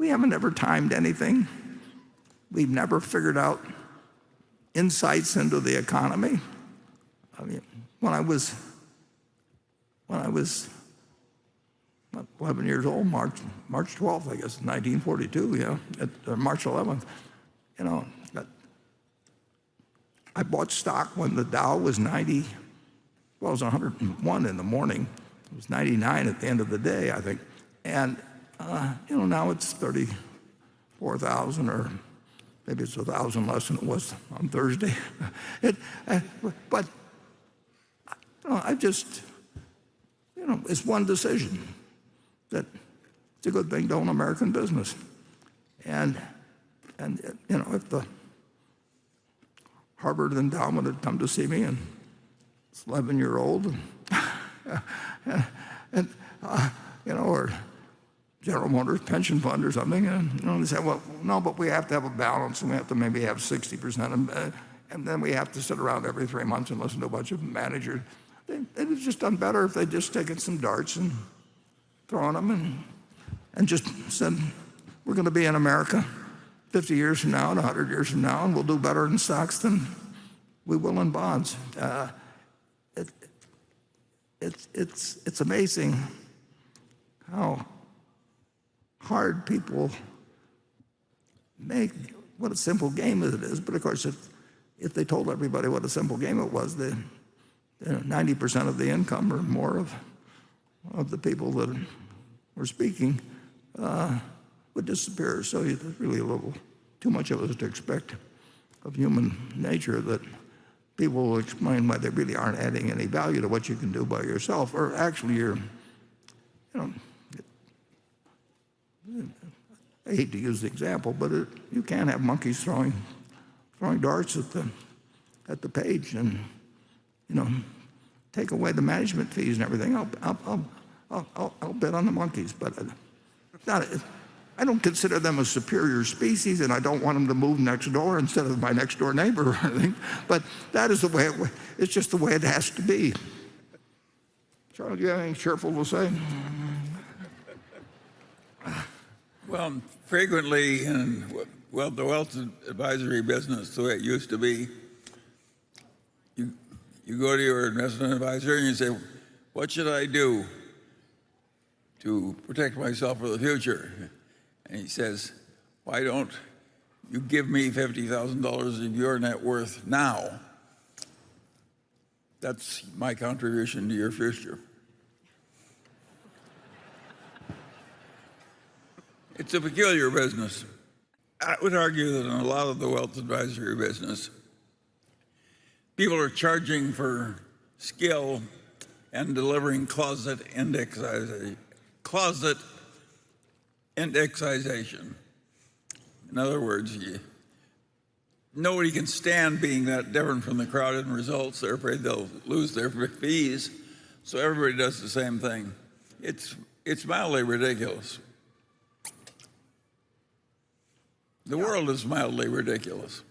We haven't ever timed anything. We've never figured out insights into the economy. I mean, when I was 11 years old, March 12th, I guess, 1942, March 11th, I bought stock when the Dow was 90, well, it was 101 in the morning. It was 99 at the end of the day, I think. And, now it's 34,000, or maybe it's 1,000 less than it was on Thursday. But I just, it's one decision that it's a good thing to own American business. And if the Harvard endowment had come to see me, and it's 11-year-old, or General Motors pension fund or something, and they say, well, no, but we have to have a balance, and we have to maybe have 60%, and then we have to sit around every 3 months and listen to a bunch of managers. They'd have just done better if they'd just taken some darts and thrown them and just said, we're going to be in America 50 years from now and 100 years from now, and we'll do better in stocks than we will in bonds. It's amazing how hard people make what a simple game it is. But of course, if they told everybody what a simple game it was, 90% of the income or more of the people that were speaking would disappear. So there's really a little too much of us to expect of human nature that people will explain why they really aren't adding any value to what you can do by yourself, or actually I hate to use the example, but you can't have monkeys throwing darts at the page, and take away the management fees and everything. I'll bet on the monkeys, but I don't consider them a superior species, and I don't want them to move next door instead of my next door neighbor or anything. But that is the way it's just the way it has to be. Charlie, do you have anything cheerful to say? Well, frequently in the wealth advisory business, the way it used to be, you go to your investment advisor and you say, what should I do to protect myself for the future? And he says, why don't you give me $50,000 of your net worth now? That's my contribution to your future. It's a peculiar business. I would argue that in a lot of the wealth advisory business, people are charging for skill and delivering closet indexization. In other words, nobody can stand being that different from the crowd in results. They're afraid they'll lose their fees, so everybody does the same thing. It's mildly ridiculous. The world is mildly ridiculous.